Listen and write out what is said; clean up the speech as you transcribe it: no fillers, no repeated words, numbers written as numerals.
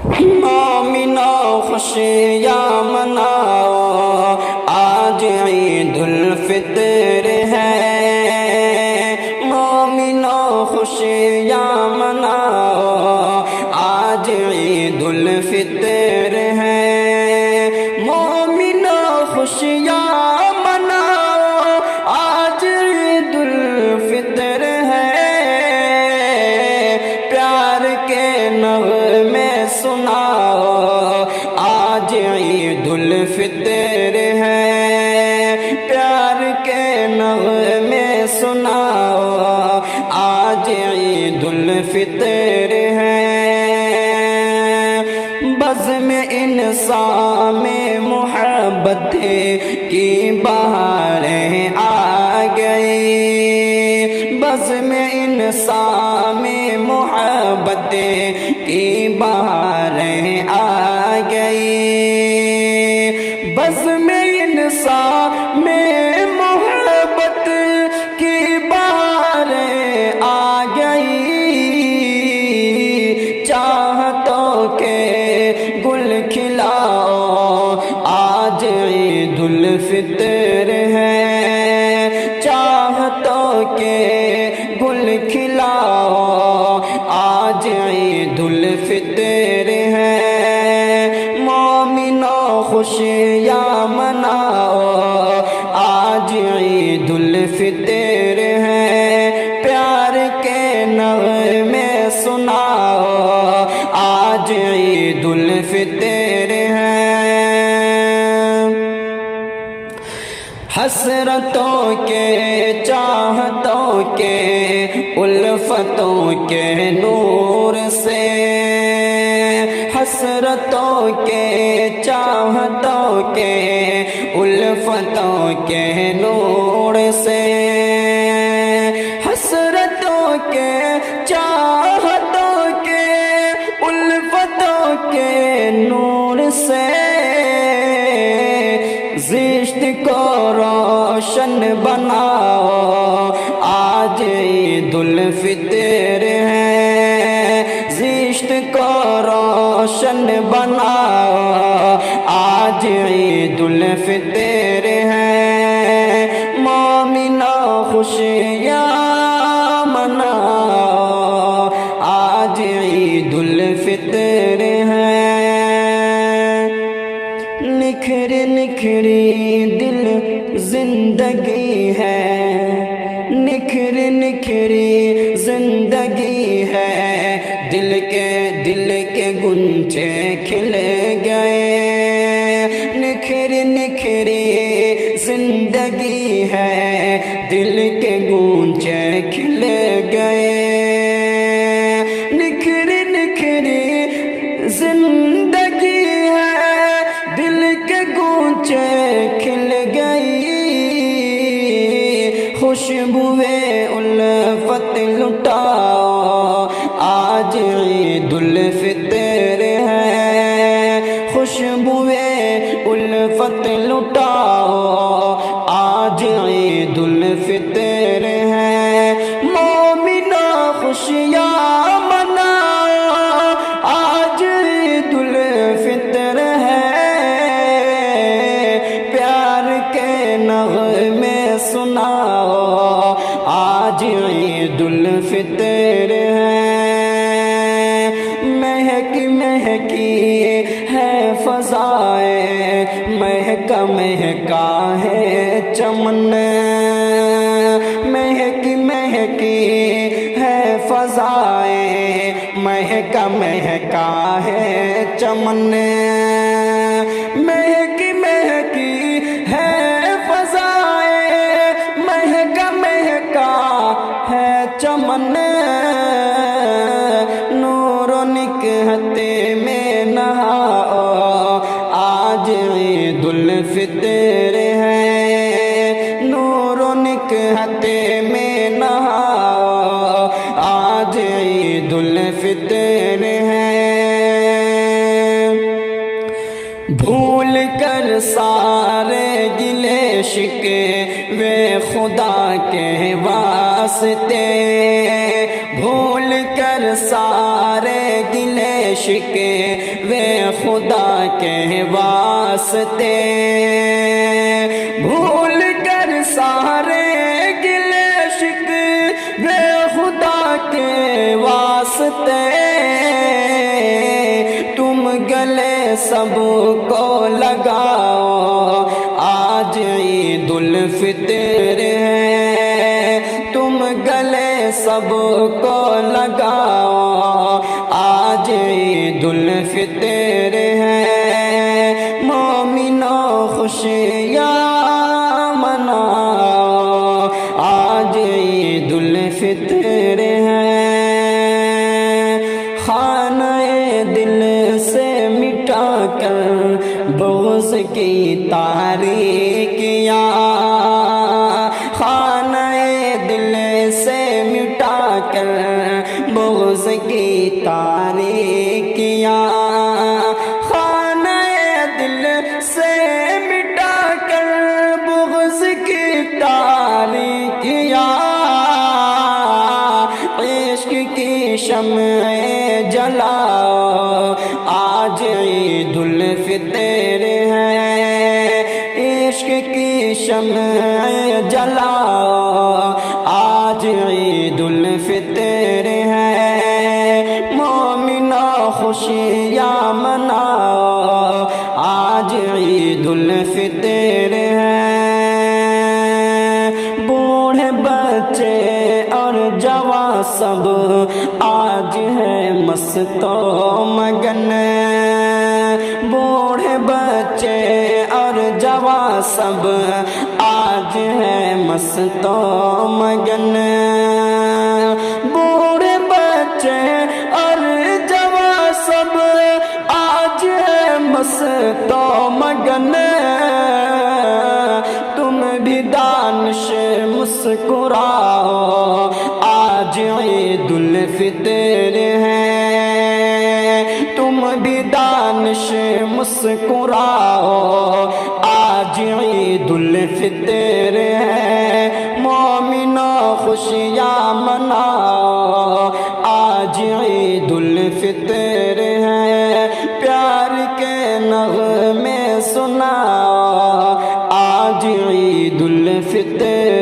مومنو خوشیاں مناؤ، آج عید الفطر ہے۔ مومنو خوشیاں مناؤ، آج عید الفطر ہے۔ مومنو خوشیاں مناؤ، آج عید الفطر ہے۔ پیار کے نغمے سناؤ، آج عید الفطر ہے۔ پیار کے نغمے سناؤ، آج عید الفطر ہے۔ بزم انسان میں محبت کی بہاریں آ گئی، بزم انسان میں محبت کی بہاریں آ گئی، بزم انسان میں محبت کی بہاریں آ گئی۔ چاہتوں کے گل کھلاؤ، آج عید الفطر ہے۔ چاہتوں کے گل کھلاؤ، آج عید الفطر ہے۔ مومنو خوشیاں مناؤ، آج عید الفطر ہے۔ پیار کے نغمے سناؤ، آج عید الفطر ہے۔ حسرتوں کے چاہتوں کے الفتوں کے نور سے، حسرتوں کے چاہتوں کے الفتوں کے نور سے، حسرتوں کے چاہتوں کے الفتوں کے نور سے، زشت کو روشن بناؤ، آج عید الفطر ہے۔ زشت کو روشن بناؤ، آج عید الفطر ہے۔ مومنو خوشیاں مناؤ، آج عید الفطر ہے۔ نکھر نکھری دل زندگی ہے، نکھر نکھری زندگی ہے، دل کے گنچے کھل گئے۔ نکھر نکھری زندگی ہے، دل کے گنچے کھل گئے۔ نکھر نکھری زندگی ہے، دل کے گونچے کھل گئی۔ خوشبوئے الفت لٹاؤ، آج عید الفطر ہے۔ خوشبوئے الفت لٹاؤ، آج عید الفطر ہے۔ مومنو خوشیاں مناؤ، آج عید الفطر ہے۔ پیار کے نغمے سناؤ، آج عید الفطر ہے۔ مہک مہکی ہے فضائیں، مہکا مہکا ہے چمن، مہک مہکی ہے فضائیں، مہکا مہکا ہے چمن، مہک مہکی ہے فضائیں، مہکا مہکا ہے چمن۔ نور و نکہت میں نہاؤ، آج عید الفطر ہے۔ نور و نکہت میں نہاؤ، آج عید الفطر ہے۔ بھول کر سارے گلے شکوے خدا کے واسطے، بھول کر سارے گلے شکوے خدا کے واسطے، بھول کر سارے گلے شکوے خدا کے واسطے، تم گلے سب کو لگاؤ آج عید الفطر ہے، تم گلے سب کو لگاؤ آج عید الفطر ہے، مومنو خوشیاں مناؤ آج عید الفطر ہے، خانہ دل سے مٹا کر بغض کی تاریکیاں، خانہ دل سے مٹا کر بغض کی تاریکیاں، خانہ دل سے مٹا کر بغض کی تاریکیاں، عشق کی شمع جلاؤ آج عید الفطر ہے، عشق کی شمع جلاؤ آج عید الفطر ہے، مومنو خوشیاں مناؤ آج عید الفطر ہے، بوڑھے بچے اور جوان سب آج ہے مست و مگن، بوڑھے بچے اور جوان سب آج ہے مست و مگن، بوڑھے بچے اور جوان سب آج ہے مست و مگن، تم بھی دانش مسکراؤ آج عید الفطر ہے، تم بھی دانش مسکراؤ آج عید الفطر ہے، مومنو خوشیاں مناؤ آج عید الفطر ہے، پیار کے نغمے سناؤ آج عید الفطر